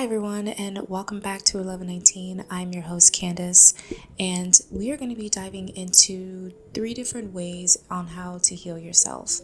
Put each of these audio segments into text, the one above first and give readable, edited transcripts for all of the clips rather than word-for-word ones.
Hi everyone, and welcome back to 1119. I'm your host Candace, and we are going to be diving into 3 different ways on how to heal yourself.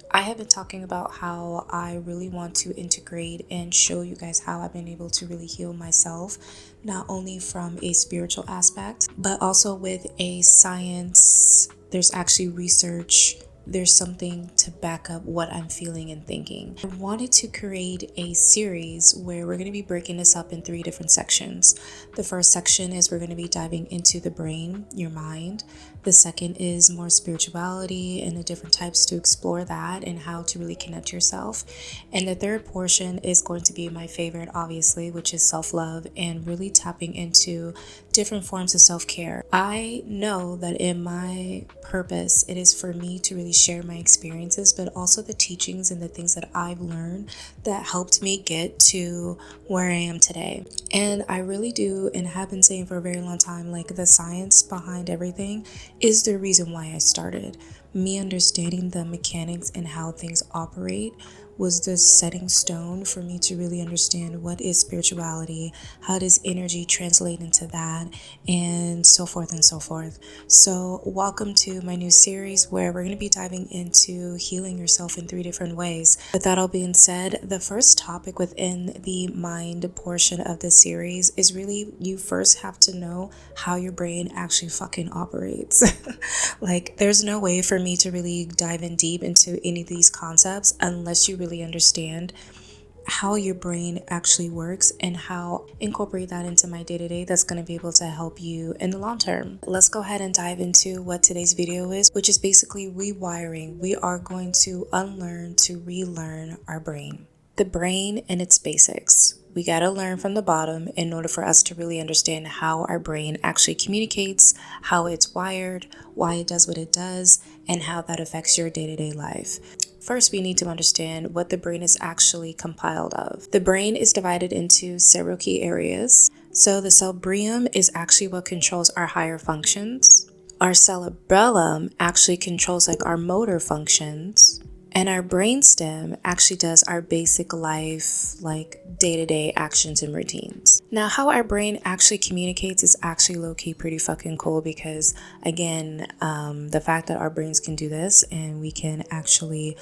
I have been talking about how I really want to integrate and show you guys how I've been able to really heal myself, not only from a spiritual aspect, but also with a science. There's actually research. There's something to back up what I'm feeling and thinking. I wanted to create a series where we're going to be breaking this up in 3 different sections. The first section is we're going to be diving into the brain, your mind. The second is more spirituality and the different types to explore that and how to really connect yourself. And the third portion is going to be my favorite, obviously, which is self-love and really tapping into different forms of self-care. I know that in my purpose, it is for me to really share my experiences, but also the teachings and the things that I've learned that helped me get to where I am today. And I really do, and have been saying for a very long time, like the science behind everything is the reason why I started. Me understanding the mechanics and how things operate was the setting stone for me to really understand what is spirituality, how does energy translate into that, and so forth and so forth. So welcome to my new series where we're going to be diving into healing yourself in 3 different ways. With that all being said, the first topic within the mind portion of this series is really you first have to know how your brain actually fucking operates. Like, there's no way for me to really dive in deep into any of these concepts unless you really understand how your brain actually works and how incorporate that into my day-to-day that's going to be able to help you in the long term. Let's go ahead and dive into what today's video is, which is basically rewiring. We are going to unlearn to relearn our brain. The brain and its basics. We got to learn from the bottom in order for us to really understand how our brain actually communicates, how it's wired, why it does what it does, and how that affects your day-to-day life. First, we need to understand what the brain is actually compiled of. The brain is divided into several key areas. So the cerebellum is actually what controls our higher functions. Our cerebellum actually controls like our motor functions. And our brainstem actually does our basic life, like day-to-day actions and routines. Now, how our brain actually communicates is actually low-key pretty fucking cool because, again, the fact that our brains can do this and we can actually,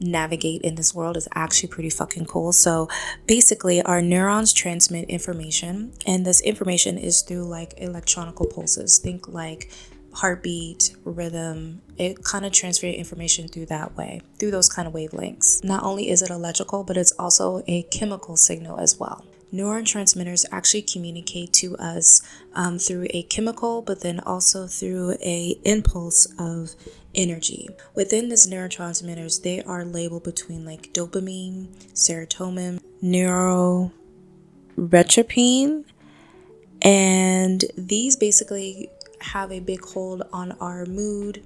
navigate in this world is actually pretty fucking cool. So basically our neurons transmit information, and this information is through like electronical pulses. Think like heartbeat, rhythm. It kind of transfers information through that way, through those kind of wavelengths. Not only is it electrical, but it's also a chemical signal as well. Neurotransmitters actually communicate to us through a chemical, but then also through a impulse of energy. Within these neurotransmitters, they are labeled between like dopamine, serotonin, neuroretrapine, and these basically have a big hold on our mood,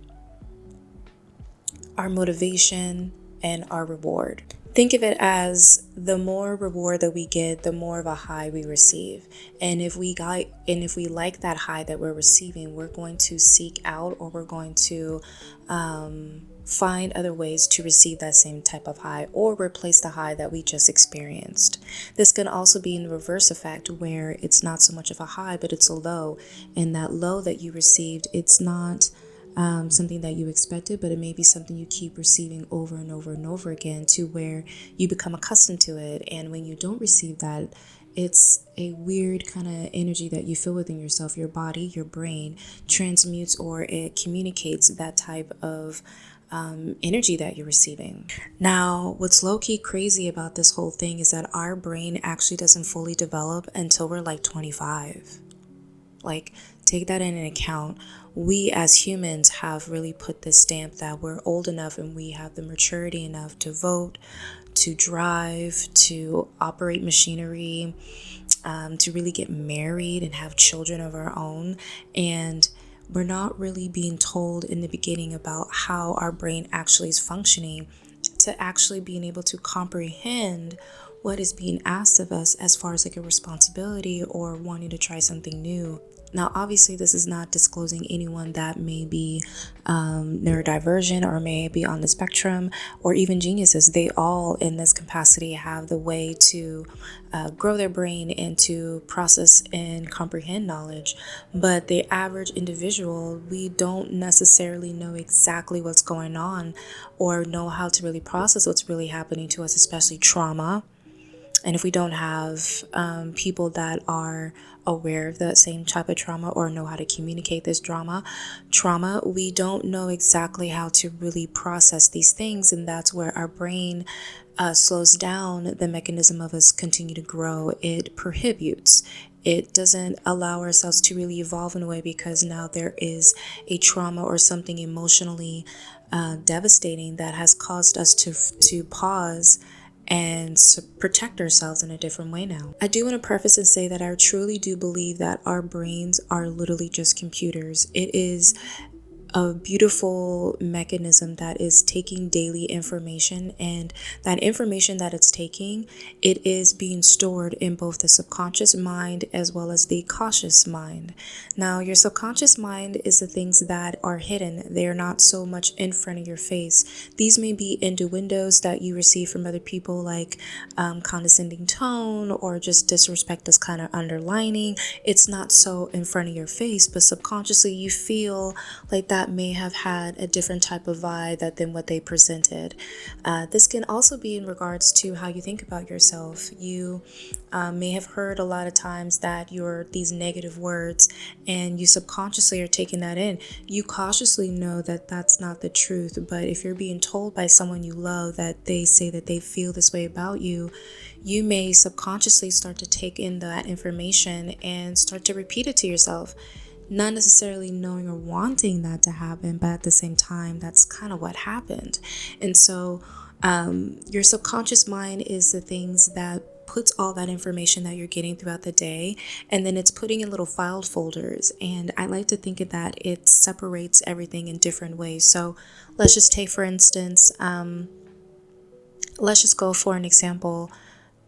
our motivation, and our reward. Think of it as the more reward that we get, the more of a high we receive. And if we like that high that we're receiving, we're going to seek out, or we're going to find other ways to receive that same type of high or replace the high that we just experienced. This can also be in the reverse effect where it's not so much of a high, but it's a low. And that low that you received, it's not something that you expected, but it may be something you keep receiving over and over and over again to where you become accustomed to it. And when you don't receive that, it's a weird kind of energy that you feel within yourself. Your body, your brain transmutes, or it communicates that type of energy that you're receiving. Now, what's low-key crazy about this whole thing is that our brain actually doesn't fully develop until we're like 25. Like, take that in account. We as humans have really put this stamp that we're old enough and we have the maturity enough to vote, to drive, to operate machinery, to really get married and have children of our own. And we're not really being told in the beginning about how our brain actually is functioning to actually being able to comprehend what is being asked of us as far as like a responsibility or wanting to try something new. Now, obviously, this is not disclosing anyone that may be neurodivergent or may be on the spectrum or even geniuses. They all, in this capacity, have the way to grow their brain and to process and comprehend knowledge. But the average individual, we don't necessarily know exactly what's going on or know how to really process what's really happening to us, especially trauma. And if we don't have people that are aware of that same type of trauma or know how to communicate this trauma, we don't know exactly how to really process these things. And that's where our brain slows down the mechanism of us continue to grow. It prohibits. It doesn't allow ourselves to really evolve in a way because now there is a trauma or something emotionally devastating that has caused us to pause and protect ourselves in a different way now. I do want to preface and say that I truly do believe that our brains are literally just computers. It is a beautiful mechanism that is taking daily information, and that information that it's taking, it is being stored in both the subconscious mind as well as the conscious mind. Now, your subconscious mind is the things that are hidden. They're not so much in front of your face. These may be innuendos that you receive from other people, like condescending tone or just disrespect that's kind of underlining. It's not so in front of your face, but subconsciously you feel like that may have had a different type of vibe than what they presented. This can also be in regards to how you think about yourself. You may have heard a lot of times that you're these negative words and you subconsciously are taking that in. You cautiously know that that's not the truth, but if you're being told by someone you love that they say that they feel this way about you, you may subconsciously start to take in that information and start to repeat it to yourself. Not necessarily knowing or wanting that to happen, but at the same time, that's kind of what happened. And so your subconscious mind is the things that puts all that information that you're getting throughout the day, and then it's putting in little file folders. And I like to think of that it separates everything in different ways. So let's just take, for instance, let's just go for an example.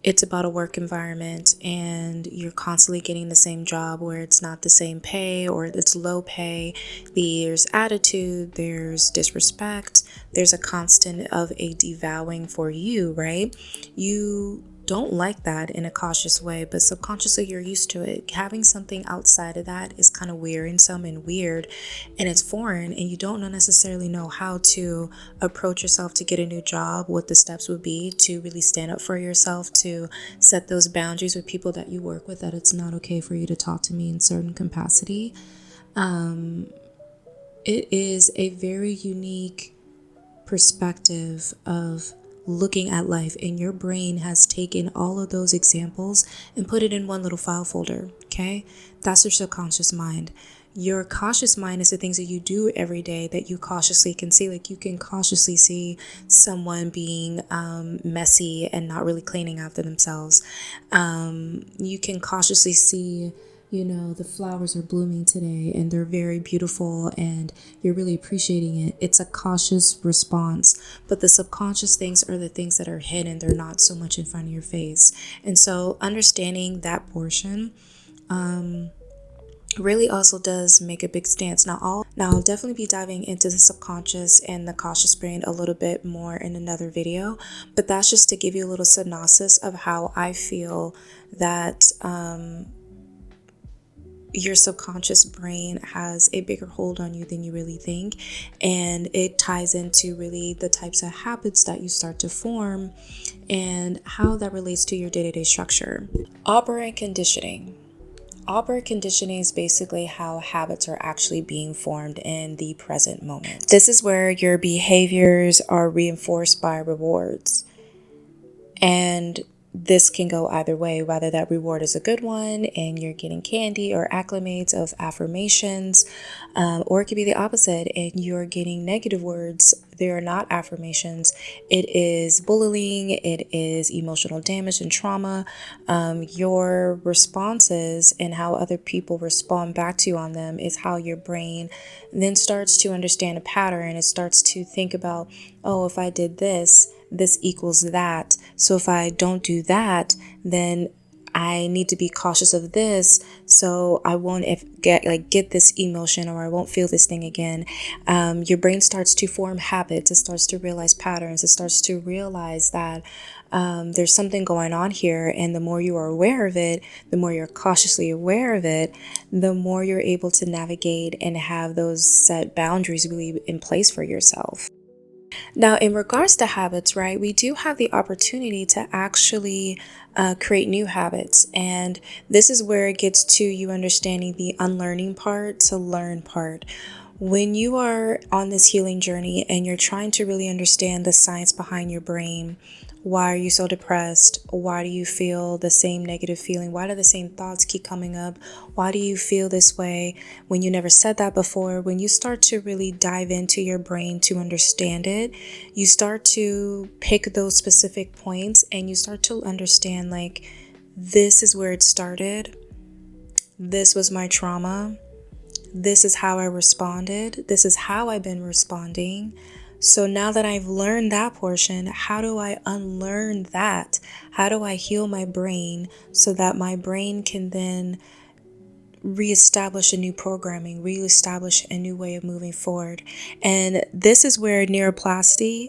It's about a work environment and you're constantly getting the same job where it's not the same pay or it's low pay. There's attitude, there's disrespect, there's a constant of a devouring for you, right? You don't like that in a cautious way, but subconsciously you're used to it. Having something outside of that is kind of wearisome and weird, and it's foreign, and you don't necessarily know how to approach yourself to get a new job, what the steps would be to really stand up for yourself, to set those boundaries with people that you work with, that it's not okay for you to talk to me in certain capacity. It is a very unique perspective of looking at life, and your brain has taken all of those examples and put it in one little file folder. Okay, that's your subconscious mind. Your cautious mind is the things that you do every day that you cautiously can see. Like you can cautiously see someone being messy and not really cleaning after themselves. You can cautiously see, the flowers are blooming today and they're very beautiful and you're really appreciating it. It's a cautious response, but the subconscious things are the things that are hidden. They're not so much in front of your face. And so understanding that portion really also does make a big stance. Now I'll definitely be diving into the subconscious and the cautious brain a little bit more in another video, but that's just to give you a little synopsis of how I feel that your subconscious brain has a bigger hold on you than you really think, and it ties into really the types of habits that you start to form and how that relates to your day-to-day structure. Operant conditioning. Operant conditioning is basically how habits are actually being formed in the present moment. This is where your behaviors are reinforced by rewards. And this can go either way, whether that reward is a good one and you're getting candy or acclimates of affirmations, or it could be the opposite and you're getting negative words. They are not affirmations. It is bullying. It is emotional damage and trauma. Your responses and how other people respond back to you on them is how your brain then starts to understand a pattern. It starts to think about, oh, if I did this, this equals that. So if I don't do that, then I need to be cautious of this, so I won't get this emotion, or I won't feel this thing again. Your brain starts to form habits. It starts to realize patterns. It starts to realize that there's something going on here, and the more you are aware of it, the more you're cautiously aware of it, the more you're able to navigate and have those set boundaries really in place for yourself. Now, in regards to habits, right, we do have the opportunity to actually create new habits. And this is where it gets to you understanding the unlearning part to learn part. When you are on this healing journey and you're trying to really understand the science behind your brain, why are you so depressed? Why do you feel the same negative feeling? Why do the same thoughts keep coming up? Why do you feel this way when you never said that before? When you start to really dive into your brain to understand it, you start to pick those specific points and you start to understand, like, this is where it started. This was my trauma. This is how I responded. This is how I've been responding. So now that I've learned that portion, how do I unlearn that? How do I heal my brain so that my brain can then reestablish a new programming, reestablish a new way of moving forward? And this is where neuroplasticity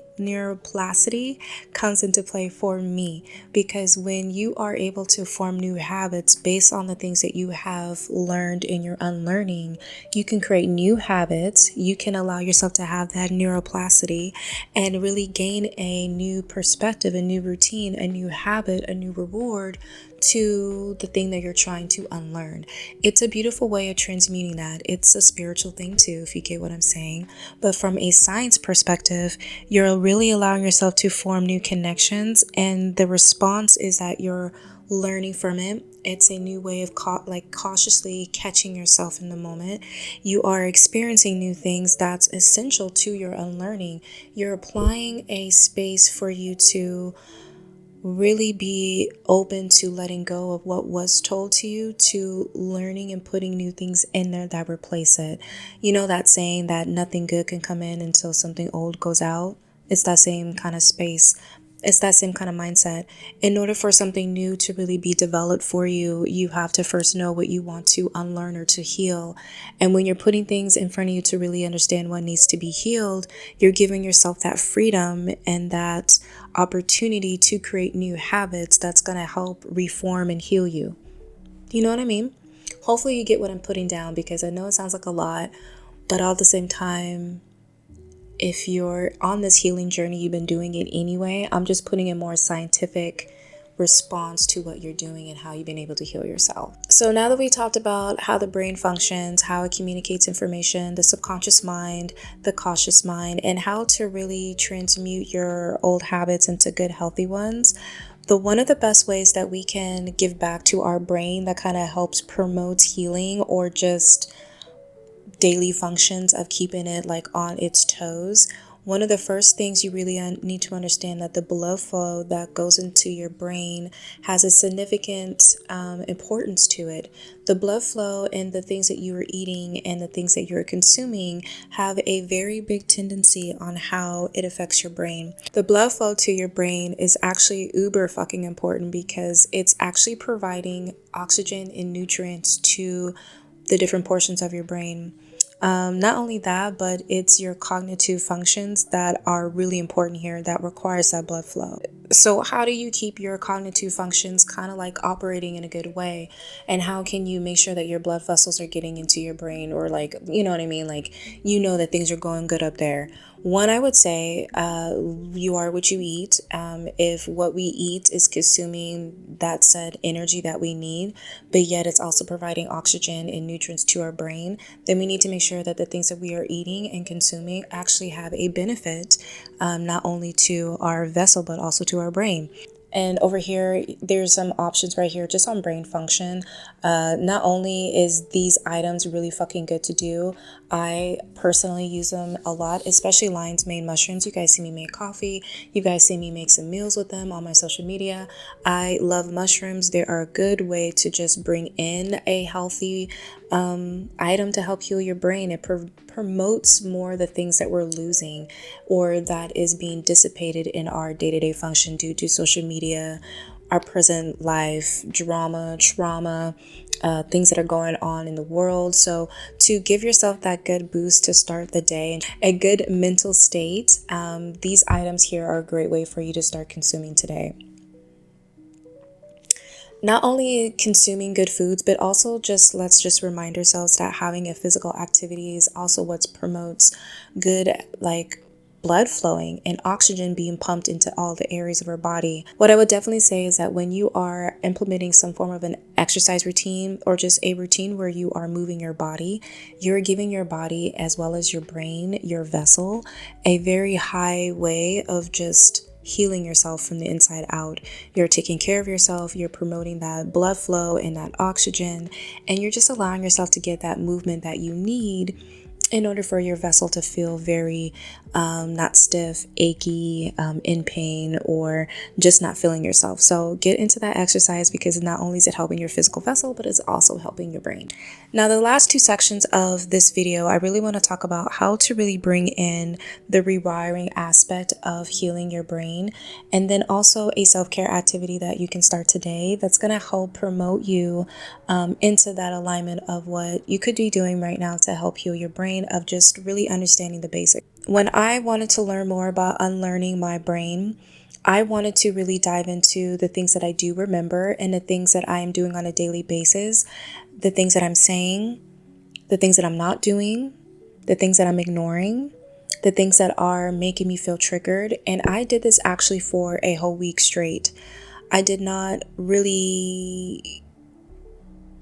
comes into play for me, because when you are able to form new habits based on the things that you have learned in your unlearning, you can create new habits. You can allow yourself to have that neuroplasticity and really gain a new perspective, a new routine, a new habit, a new reward to the thing that you're trying to unlearn. It's a beautiful way of transmuting that. It's a spiritual thing too, if you get what I'm saying. But from a science perspective, you're really allowing yourself to form new connections, and the response is that you're learning from it. It's a new way of cautiously catching yourself in the moment. You are experiencing new things that's essential to your unlearning. You're applying a space for you to really be open to letting go of what was told to you, to learning and putting new things in there that replace it. You know that saying that nothing good can come in until something old goes out? It's that same kind of space. It's that same kind of mindset. In order for something new to really be developed for you, you have to first know what you want to unlearn or to heal. And when you're putting things in front of you to really understand what needs to be healed, you're giving yourself that freedom and that opportunity to create new habits that's going to help reform and heal you. You know what I mean? Hopefully you get what I'm putting down, because I know it sounds like a lot, but all at the same time, if you're on this healing journey, you've been doing it anyway. I'm just putting a more scientific response to what you're doing and how you've been able to heal yourself. So now that we talked about how the brain functions, how it communicates information, the subconscious mind, the cautious mind, and how to really transmute your old habits into good, healthy ones, one of the best ways that we can give back to our brain that kind of helps promote healing or just daily functions of keeping it like on its toes, one of the first things you really need to understand that the blood flow that goes into your brain has a significant importance to it. The blood flow and the things that you are eating and the things that you're consuming have a very big tendency on how it affects your brain. The blood flow to your brain is actually uber fucking important, because it's actually providing oxygen and nutrients to the different portions of your brain. Not only that, but it's your cognitive functions that are really important here that requires that blood flow. So how do you keep your cognitive functions kind of like operating in a good way? And how can you make sure that your blood vessels are getting into your brain, or like, you know what I mean? Like, you know that things are going good up there. One, I would say you are what you eat. If what we eat is consuming that said energy that we need, but yet it's also providing oxygen and nutrients to our brain, then we need to make sure that the things that we are eating and consuming actually have a benefit, not only to our vessel, but also to our brain. And over here, there's some options right here just on brain function. Not only is these items really fucking good to do, I personally use them a lot, especially lion's mane mushrooms. You guys see me make coffee. You guys see me make some meals with them on my social media. I love mushrooms. They are a good way to just bring in a healthy item to help heal your brain. It promotes more the things that we're losing or that is being dissipated in our day-to-day function due to social media, our present life, drama, trauma, things that are going on in the world. So to give yourself that good boost to start the day and a good mental state, these items here are a great way for you to start consuming today. Not only consuming good foods, but also let's just remind ourselves that having a physical activity is also what promotes good, like, blood flowing and oxygen being pumped into all the areas of our body. What I would definitely say is that when you are implementing some form of an exercise routine or just a routine where you are moving your body, you're giving your body as well as your brain, your vessel, a very high way of just healing yourself from the inside out. You're taking care of yourself, you're promoting that blood flow and that oxygen, and you're just allowing yourself to get that movement that you need in order for your vessel to feel very not stiff, achy, in pain, or just not feeling yourself. So get into that exercise because not only is it helping your physical vessel, but it's also helping your brain. Now, the last two sections of this video, I really want to talk about how to really bring in the rewiring aspect of healing your brain, and then also a self-care activity that you can start today that's going to help promote you into that alignment of what you could be doing right now to help heal your brain, of just really understanding the basics. When I wanted to learn more about unlearning my brain, I wanted to really dive into the things that I do remember and the things that I am doing on a daily basis, the things that I'm saying, the things that I'm not doing, the things that I'm ignoring, the things that are making me feel triggered. And I did this actually for a whole week straight. I did not really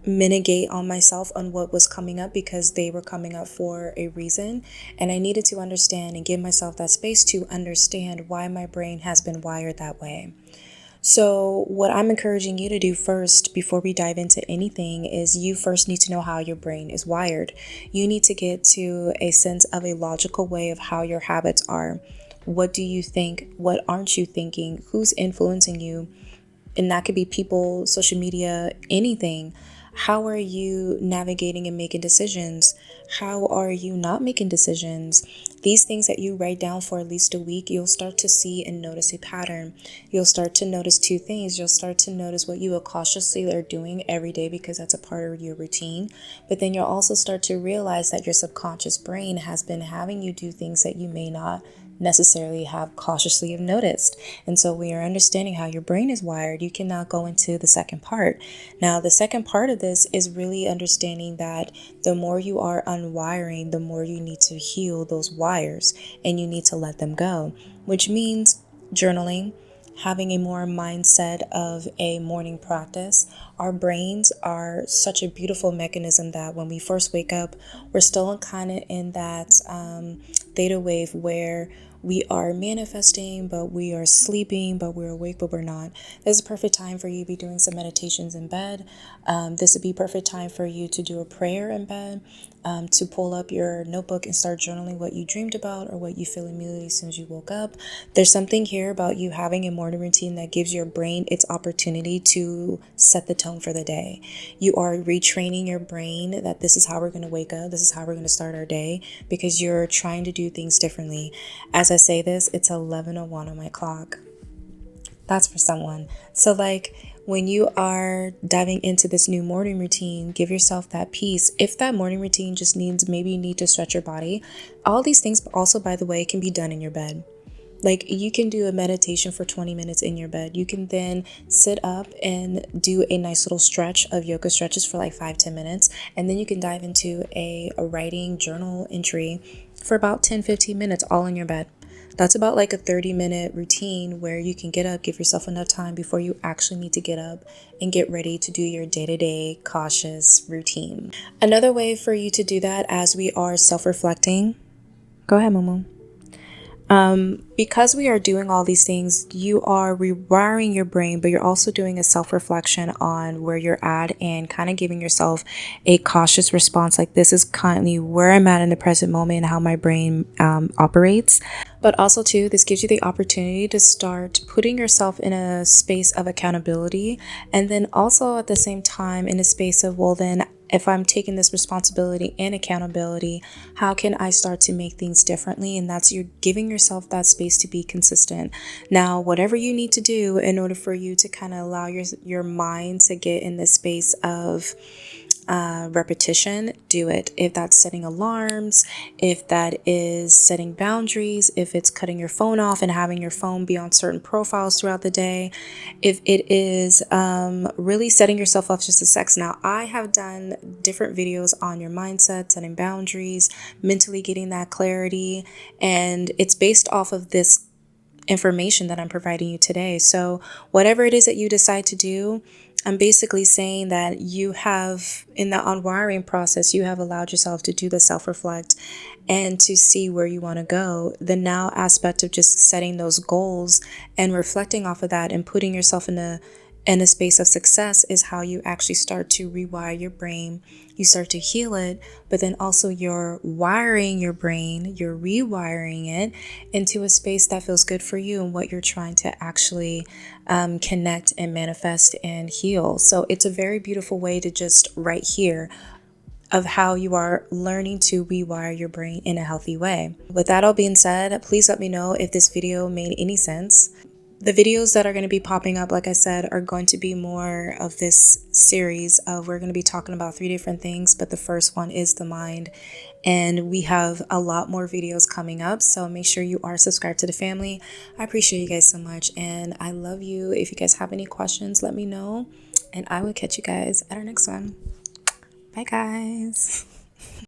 mitigate on myself on what was coming up because they were coming up for a reason, and I needed to understand and give myself that space to understand why my brain has been wired that way. So what I'm encouraging you to do first before we dive into anything is you first need to know how your brain is wired. You need to get to a sense of a logical way of how your habits are. What do you think? What aren't you thinking? Who's influencing you? And that could be people, social media, anything. How are you navigating and making decisions? How are you not making decisions? These things that you write down for at least a week, you'll start to see and notice a pattern. You'll start to notice two things. You'll start to notice what you cautiously are doing every day because that's a part of your routine. But then you'll also start to realize that your subconscious brain has been having you do things that you may not necessarily have cautiously have noticed. And so when you're understanding how your brain is wired, you can now go into the second part. Now, the second part of this is really understanding that the more you are unwiring, the more you need to heal those wires and you need to let them go, which means journaling, having a more mindset of a morning practice. Our brains are such a beautiful mechanism that when we first wake up, we're still kind of in that theta wave where we are manifesting, but we are sleeping, but we're awake, but we're not. This is a perfect time for you to be doing some meditations in bed. This would be perfect time for you to do a prayer in bed, to pull up your notebook and start journaling what you dreamed about or what you feel immediately as soon as you woke up. There's something here about you having a morning routine that gives your brain its opportunity to set the tone for the day. You are retraining your brain that this is how we're going to wake up, this is how we're going to start our day, because you're trying to do things differently. As I say this, it's 11:01 on my clock. That's for someone. So when you are diving into this new morning routine, give yourself that peace. If that morning routine just needs, maybe you need to stretch your body. All these things also, by the way, can be done in your bed. You can do a meditation for 20 minutes in your bed. You can then sit up and do a nice little stretch of yoga stretches for 5-10 minutes. And then you can dive into a writing journal entry for about 10-15 minutes all in your bed. That's about a 30-minute routine where you can get up, give yourself enough time before you actually need to get up and get ready to do your day-to-day cautious routine. Another way for you to do that as we are self-reflecting. Go ahead, Momo. Because we are doing all these things, you are rewiring your brain, but you're also doing a self-reflection on where you're at and kind of giving yourself a cautious response. This is currently where I'm at in the present moment and how my brain operates. But also too, this gives you the opportunity to start putting yourself in a space of accountability, and then also at the same time in a space of, well, then if I'm taking this responsibility and accountability, how can I start to make things differently? And that's, you're giving yourself that space to be consistent. Now, whatever you need to do in order for you to kind of allow your mind to get in this space of repetition, do it. If that's setting alarms, if that is setting boundaries, if it's cutting your phone off and having your phone be on certain profiles throughout the day, if it is really setting yourself up just to sex. Now, I have done different videos on your mindset, setting boundaries, mentally getting that clarity, and it's based off of this information that I'm providing you today. So whatever it is that you decide to do, I'm basically saying that you have, in the unwiring process, you have allowed yourself to do the self-reflect and to see where you want to go. The now aspect of just setting those goals and reflecting off of that and putting yourself in a space of success is how you actually start to rewire your brain. You start to heal it, but then also you're wiring your brain, you're rewiring it into a space that feels good for you and what you're trying to actually connect and manifest and heal. So it's a very beautiful way to just right here of how you are learning to rewire your brain in a healthy way. With that all being said, please let me know if this video made any sense. The videos that are going to be popping up, like I said, are going to be more of this series of, we're going to be talking about 3 different things, but the first one is the mind. And we have a lot more videos coming up, so make sure you are subscribed to the family. I appreciate you guys so much, and I love you. If you guys have any questions, let me know, and I will catch you guys at our next one. Bye, guys.